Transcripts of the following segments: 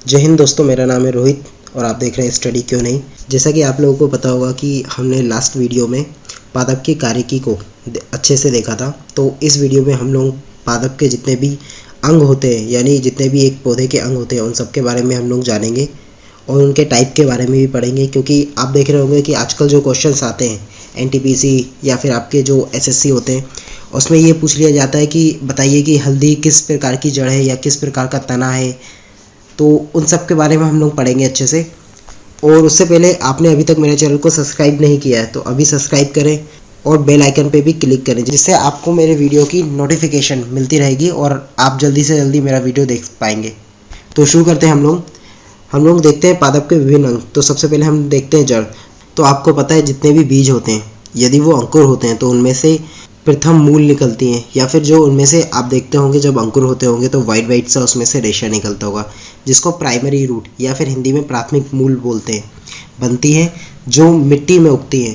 जय हिंद दोस्तों, मेरा नाम है रोहित और आप देख रहे हैं स्टडी क्यों नहीं। जैसा कि आप लोगों को पता होगा कि हमने लास्ट वीडियो में पादप की कार्यकी को अच्छे से देखा था। तो इस वीडियो में हम लोग पादप के जितने भी अंग होते हैं, यानी जितने भी एक पौधे के अंग होते हैं, उन सब के बारे में हम लोग जानेंगे और उनके टाइप के बारे में भी पढ़ेंगे। क्योंकि आप देख रहे होंगे कि आजकल जो क्वेश्चंस आते हैं एनटीपीसी या फिर आपके जो एसएससी होते हैं, उसमें ये पूछ लिया जाता है कि बताइए कि हल्दी किस प्रकार की जड़ है या किस प्रकार का तना है। तो उन सब के बारे में हम लोग पढ़ेंगे अच्छे से। और उससे पहले आपने अभी तक मेरे चैनल को सब्सक्राइब नहीं किया है तो अभी सब्सक्राइब करें और बेल आइकन पे भी क्लिक करें, जिससे आपको मेरे वीडियो की नोटिफिकेशन मिलती रहेगी और आप जल्दी से जल्दी मेरा वीडियो देख पाएंगे। तो शुरू करते हैं हम लोग देखते हैं पादप के विभिन्न अंग। तो सबसे पहले हम देखते हैं जड़। तो आपको पता है जितने भी बीज होते हैं, यदि वो अंकुर होते हैं तो उनमें से प्रथम मूल निकलती हैं, या फिर जो उनमें से आप देखते होंगे जब अंकुर होते होंगे तो वाइट सा उसमें से रेशा निकलता होगा, जिसको प्राइमरी रूट या फिर हिंदी में प्राथमिक मूल बोलते हैं, बनती है जो मिट्टी में उगती है।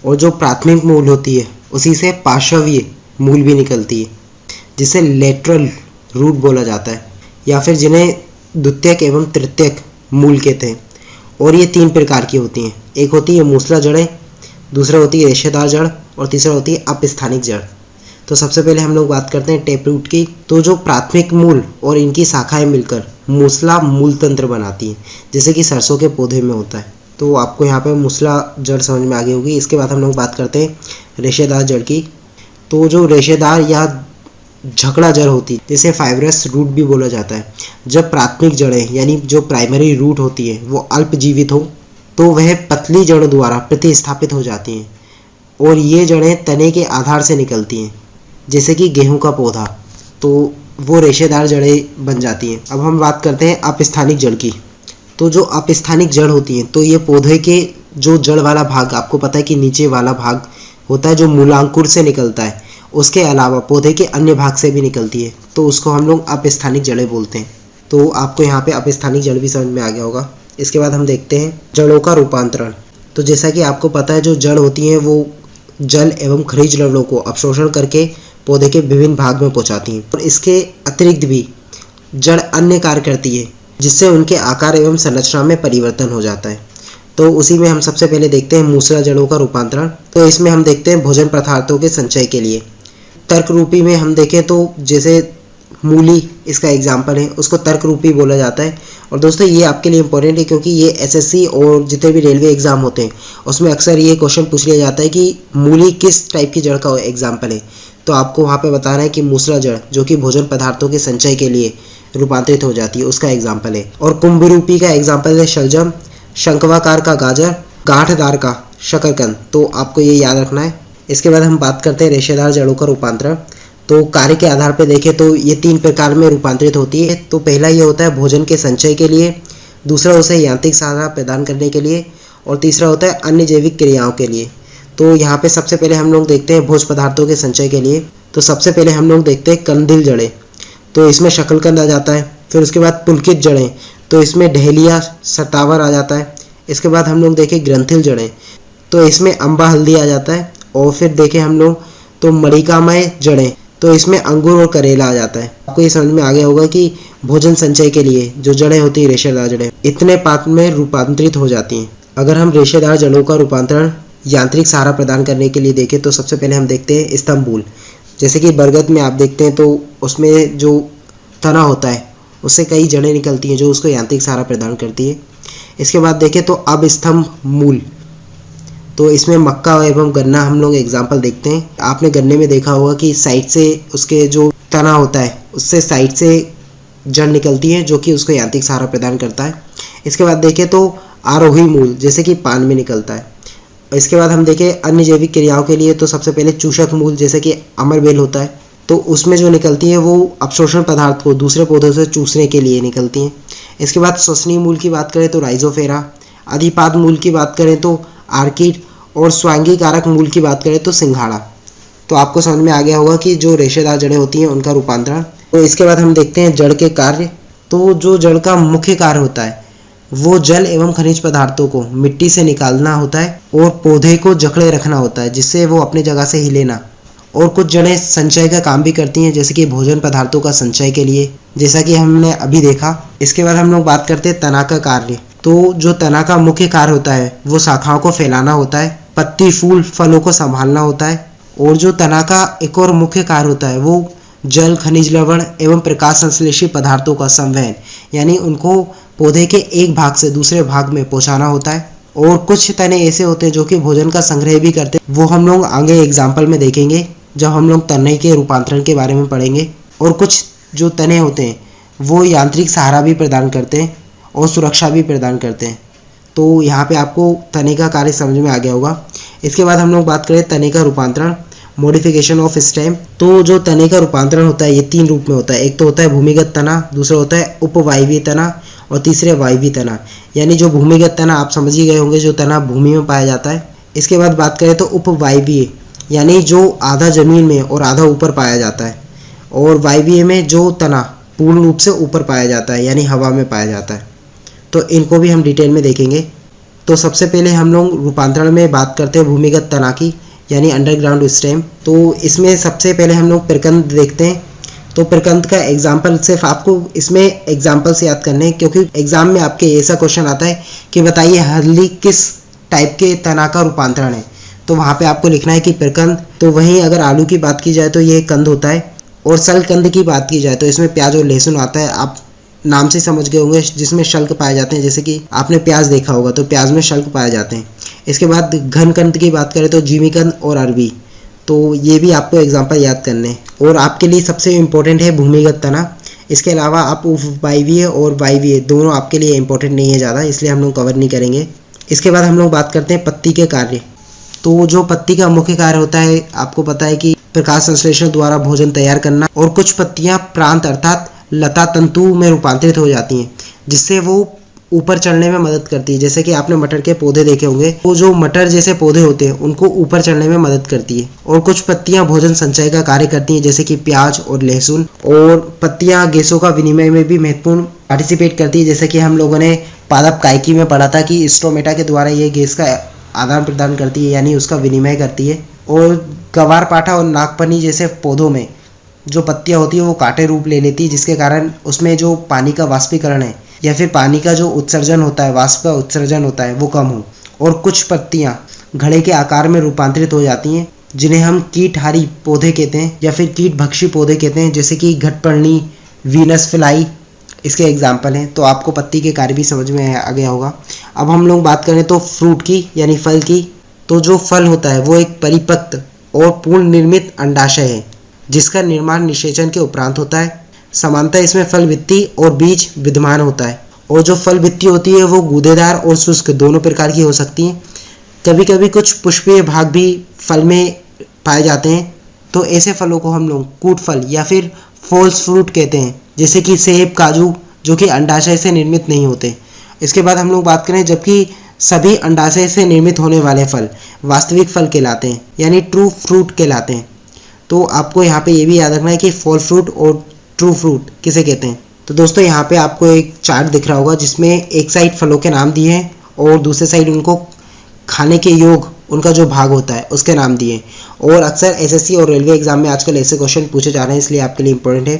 और जो प्राथमिक मूल होती है उसी से पार्श्वीय मूल भी निकलती है, जिसे लेटरल रूट बोला जाता है, या फिर जिन्हें द्वितीयक एवं तृतीयक मूल कहते हैं। और ये 3 प्रकार की होती हैं। एक होती है मूसला जड़ें, दूसरा होती है रेशेदार जड़ और तीसरा होती है अपस्थानिक जड़। तो सबसे पहले हम लोग बात करते हैं टेप रूट की। तो जो प्राथमिक मूल और इनकी शाखाएं मिलकर मूसला मूल तंत्र बनाती हैं, जैसे कि सरसों के पौधे में होता है। तो आपको यहाँ पे मूसला जड़ समझ में आ गई होगी। इसके बाद हम लोग बात करते हैं रेशेदार जड़ की। तो जो रेशेदार या झकड़ा जड़ होती है, जिसे फाइब्रस रूट भी बोला जाता है, जब प्राथमिक जड़ें यानी जो प्राइमरी रूट होती है वो अल्पजीवित हो तो वह पतली जड़ों द्वारा प्रतिस्थापित हो जाती हैं और ये जड़ें तने के आधार से निकलती हैं, जैसे कि गेहूं का पौधा, तो वो रेशेदार जड़ें बन जाती हैं। अब हम बात करते हैं अपस्थानिक जड़ की। तो जो अपस्थानिक जड़ होती हैं तो ये पौधे के जो जड़ वाला भाग, आपको पता है कि नीचे वाला भाग होता है जो मूलांकुर से निकलता है, उसके अलावा पौधे के अन्य भाग से भी निकलती है, तो उसको हम लोग अपस्थानिक जड़ें बोलते हैं। तो आपको यहाँ पे अपस्थानिक जड़ भी समझ में आ गया होगा। इसके बाद हम देखते हैं जड़ों का रूपांतरण। तो जैसा कि आपको पता है जो जड़ होती हैं वो जल एवं खनिज लवणों को अवशोषण करके पौधे के विभिन्न भाग में पहुंचाती हैं। और इसके अतिरिक्त भी जड़ अन्य कार्य करती है, जिससे उनके आकार एवं संरचना में परिवर्तन हो जाता है। तो उसी में हम सबसे पहले देखते हैं मूसला जड़ों का रूपांतरण। तो इसमें हम देखते हैं भोजन पदार्थों के संचय के लिए। तर्क रूपी में हम देखें तो जैसे मूली इसका एग्जाम्पल है, उसको तर्क रूपी बोला जाता है। और दोस्तों ये आपके लिए इंपॉर्टेंट है, क्योंकि ये एसएससी और जितने भी रेलवे एग्जाम होते हैं उसमें अक्सर ये क्वेश्चन पूछ लिया जाता है कि मूली किस टाइप की जड़ का एग्जाम्पल है। तो आपको वहाँ पे बताना है कि मूसला जड़ जो कि भोजन पदार्थों के संचय के लिए रूपांतरित हो जाती है, उसका एग्जाम्पल है। और कुंभ रूपी का एग्जाम्पल है शलजम, शंक्वाकार का गाजर, गांठदार का शकरकंद। तो आपको ये याद रखना है। इसके बाद हम बात करते हैं रेशेदार जड़ों का रूपांतरण। तो कार्य के आधार पर देखें तो ये 3 प्रकार में रूपांतरित होती है। तो पहला ये होता है भोजन के संचय के लिए, दूसरा उसे यांत्रिक सहायता प्रदान करने के लिए, और तीसरा होता है अन्य जैविक क्रियाओं के लिए। तो यहाँ पे सबसे पहले हम लोग देखते हैं भोज पदार्थों के संचय के लिए। तो सबसे पहले हम लोग देखते हैं कंदिल जड़ें। तो इसमें शकलकंद आ जाता है। फिर उसके बाद पुलकित जड़ें, तो इसमें डहेलिया सतावर आ जाता है। इसके बाद हम लोग देखें ग्रंथिल जड़ें, तो इसमें अम्बा हल्दी आ जाता है। और फिर देखें हम लोग तो मणिकामय जड़ें, तो इसमें अंगूर और करेला आ जाता है। आपको ये समझ में आ गया होगा कि भोजन संचय के लिए जो जड़ें होती है रेशेदार जड़ें, इतने पात्र में रूपांतरित हो जाती हैं। अगर हम रेशेदार जड़ों का रूपांतरण यांत्रिक सहारा प्रदान करने के लिए देखें तो सबसे पहले हम देखते हैं स्तंभमूल। जैसे कि बरगद में आप देखते हैं तो उसमें जो तना होता है उससे कई जड़ें निकलती हैं जो उसको यांत्रिक सहारा प्रदान करती है। इसके बाद देखें तो अबस्तंभ मूल, तो इसमें मक्का एवं गन्ना हम लोग एग्जाम्पल देखते हैं। आपने गन्ने में देखा होगा कि साइड से उसके जो तना होता है उससे साइड से जड़ निकलती है जो कि उसको यांत्रिक सहारा प्रदान करता है। इसके बाद देखें तो आरोही मूल, जैसे कि पान में निकलता है। इसके बाद हम देखें अन्य जैविक क्रियाओं के लिए, तो सबसे पहले चूषक मूल, जैसे कि अमरबेल होता है, तो उसमें जो निकलती है वो अवशोषण पदार्थ को दूसरे पौधों से चूसने के लिए निकलती हैं। इसके बाद श्वसनीय मूल की बात करें तो राइजोफेरा, अधिपाद मूल की बात करें तो आर्किड, और स्वांगी कारक मूल की बात करें तो सिंघाड़ा। तो आपको समझ में आ गया होगा कि जो रेशेदार जड़ें होती हैं उनका रूपांतरण। तो इसके बाद हम देखते हैं जड़ के कार्य। तो जो जड़ का मुख्य कार्य होता है वो जल एवं खनिज पदार्थों को मिट्टी से निकालना होता है और पौधे को जकड़े रखना होता है, जिससे वो अपनी जगह से हिले ना। और कुछ जड़ें संचय का काम भी करती हैं, जैसे कि भोजन पदार्थों का संचय के लिए, जैसा कि हमने अभी देखा। इसके बाद हम लोग बात करते हैं तना का कार्य। तो जो तना का मुख्य कार्य होता है वो शाखाओं को फैलाना होता है, पत्ती फूल फलों को संभालना होता है। और जो तना का एक और मुख्य कार्य होता है वो जल, खनिज लवण एवं प्रकाश संश्लेषी पदार्थों का संवहन, यानी उनको पौधे के एक भाग से दूसरे भाग में पहुंचाना होता है। और कुछ तने ऐसे होते हैं जो कि भोजन का संग्रह भी करते हैं, वो हम लोग आगे एग्जाम्पल में देखेंगे जब हम लोग तने के रूपांतरण के बारे में पढ़ेंगे। और कुछ जो तने होते हैं वो यांत्रिक सहारा भी प्रदान करते हैं और सुरक्षा भी प्रदान करते हैं। तो यहाँ पे आपको तने का कार्य समझ में आ गया होगा। इसके बाद हम लोग बात करें तने का रूपांतरण, मॉडिफिकेशन ऑफ स्टेम। तो जो तने का रूपांतरण होता है ये 3 रूप में होता है। एक तो होता है भूमिगत तना, दूसरा होता है उपवायवीय तना और तीसरे वायवीय तना। यानी जो भूमिगत तना आप समझ ही गए होंगे, जो तना भूमि में पाया जाता है। इसके बाद बात करें तो उपवायवीय, यानी जो आधा जमीन में और आधा ऊपर पाया जाता है। और वायवीय में जो तना पूर्ण रूप से ऊपर पाया जाता है, यानी हवा में पाया जाता है। तो इनको भी हम डिटेल में देखेंगे। तो सबसे पहले हम लोग रूपांतरण में बात करते हैं भूमिगत तना की, यानी अंडरग्राउंड स्टेम। तो इसमें सबसे पहले हम लोग प्रकंद देखते हैं। तो प्रकंद का एग्जाम्पल सिर्फ आपको इसमें एग्जाम्पल से याद करने हैं, क्योंकि एग्जाम में आपके ऐसा क्वेश्चन आता है कि बताइए हल्दी किस टाइप के तना का रूपांतरण है। तो वहाँ पे आपको लिखना है कि प्रकंद। तो वहीं अगर आलू की बात की जाए तो ये कंद होता है। और शल्कंद की बात की जाए तो इसमें प्याज और लहसुन आता है। आप नाम से समझ गए होंगे, जिसमें शल्क पाए जाते हैं। जैसे कि आपने प्याज देखा होगा तो प्याज में शल्क पाए जाते हैं। इसके बाद घनकंद की बात करें तो जिमीकंद और अरबी। तो ये भी आपको एग्जाम्पल याद करने हैं। और आपके लिए सबसे इम्पोर्टेंट है भूमिगत तना। इसके अलावा आप उपवायवीय और वायवीय दोनों आपके लिए इम्पोर्टेंट नहीं है ज़्यादा, इसलिए हम लोग कवर नहीं करेंगे। इसके बाद हम लोग बात करते हैं पत्ती के कार्य। तो जो पत्ती का मुख्य कार्य होता है आपको पता है कि प्रकाश संश्लेषण द्वारा भोजन तैयार करना। और कुछ पत्तियां प्रांत अर्थात लता तंतु में रूपांतरित हो जाती हैं, जिससे वो ऊपर चढ़ने में मदद करती है। जैसे कि आपने मटर के पौधे देखे होंगे, वो जो मटर जैसे पौधे होते हैं उनको ऊपर चढ़ने में मदद करती है। और कुछ पत्तियां भोजन संचय का कार्य करती हैं, जैसे कि प्याज और लहसुन। और पत्तियां गैसों का विनिमय में भी महत्वपूर्ण पार्टिसिपेट करती है, जैसे कि हम लोगों ने पादप कायकी में पढ़ा था कि स्टोमेटा के द्वारा ये गैस का आदान प्रदान करती है, यानी उसका विनिमय करती है। और गवार पाठा और नागपनी जैसे पौधों में जो पत्तियां होती है वो कांटे रूप ले लेती है, जिसके कारण उसमें जो पानी का वाष्पीकरण है या फिर पानी का जो उत्सर्जन होता है, वाष्प का उत्सर्जन होता है, वो कम हो। और कुछ पत्तियां घड़े के आकार में रूपांतरित हो जाती हैं, जिन्हें हम कीटहारी पौधे कहते हैं या फिर कीटभक्षी पौधे कहते हैं, जैसे कि घटपर्णी, वीनस फ्लाई इसके एग्जाम्पल हैं। तो आपको पत्ती के कार्य भी समझ में आ गया होगा। अब हम लोग बात करें तो फ्रूट की, यानी फल की। तो जो फल होता है वो एक परिपक्व और पूर्ण निर्मित अंडाशय है, जिसका निर्माण निषेचन के उपरांत होता है। सामान्यतः इसमें फल भित्ति और बीज विद्यमान होता है। और जो फल भित्ति होती है वो गूदेदार और शुष्क दोनों प्रकार की हो सकती हैं। कभी कभी कुछ पुष्पीय भाग भी फल में पाए जाते हैं। तो ऐसे फलों को हम लोग कूट फल या फिर फॉल्स फ्रूट कहते हैं, जैसे कि सेब, काजू, जो कि अंडाशय से निर्मित नहीं होते। इसके बाद हम लोग बात करें, जबकि सभी अंडाशय से निर्मित होने वाले फल वास्तविक फल कहलाते हैं, यानी ट्रू फ्रूट कहलाते हैं। तो आपको यहाँ पे ये भी याद रखना है कि फॉल फ्रूट और ट्रू फ्रूट किसे कहते हैं। तो दोस्तों यहाँ पे आपको एक चार्ट दिख रहा होगा, जिसमें एक साइड फलों के नाम दिए हैं और दूसरे साइड उनको खाने के योग उनका जो भाग होता है उसके नाम दिए। और अक्सर एसएससी और रेलवे एग्जाम में आजकल ऐसे क्वेश्चन पूछे जा रहे हैं, इसलिए आपके लिए इंपॉर्टेंट है।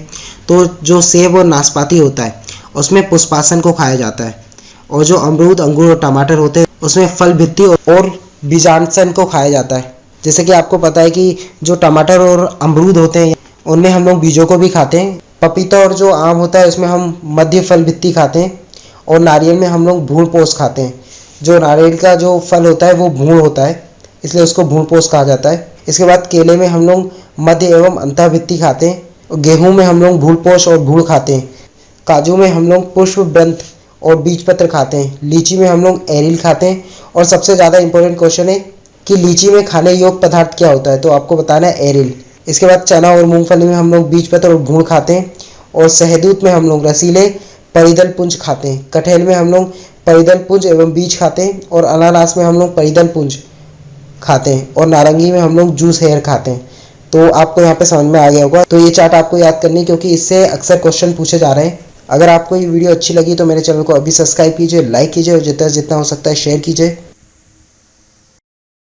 तो जो सेब और नाशपाती होता है उसमें पुष्पासन को खाया जाता है। और जो अमरूद, अंगूर और टमाटर होते हैं उसमें फल भित्ति और बीजांसन को खाया जाता है। जैसे कि आपको पता है कि जो टमाटर और अमरूद होते हैं उनमें हम लोग बीजों को भी खाते हैं। पपीता और जो आम होता है उसमें हम मध्य फल भित्ति खाते हैं। और नारियल में हम लोग भूण पोष खाते हैं। जो नारियल का जो फल होता है वो भूण होता है, इसलिए उसको भूण पोष कहा जाता है। इसके बाद केले में हम लोग मध्य एवं अंतः भित्ति खाते हैं। और गेहूं में हम लोग भूण पोष और भूण खाते हैं। काजू में हम लोग पुष्प ब्रंथ और बीज पत्र खाते हैं। लीची में हम लोग एरिल खाते हैं। और सबसे ज़्यादा इंपॉर्टेंट क्वेश्चन है कि लीची में खाने योग्य पदार्थ क्या होता है, तो आपको बताना है एरिल। इसके बाद चना और मूंगफली में हम लोग बीज पत्र और भूण खाते हैं। और शहदूत में हम लोग रसीले परिदल पुंज खाते हैं। कटहल में हम लोग परिदल पुंज एवं बीज खाते हैं। और अनानास में हम लोग परिदल पुंज खाते हैं। और नारंगी में हम लोग जूस हेयर खाते हैं। तो आपको यहाँ पे समझ में आ गया होगा। तो ये चार्ट आपको याद करनी है, क्योंकि इससे अक्सर क्वेश्चन पूछे जा रहे हैं। अगर आपको ये वीडियो अच्छी लगी तो मेरे चैनल को अभी सब्सक्राइब कीजिए, लाइक कीजिए और जितना हो सकता है शेयर कीजिए।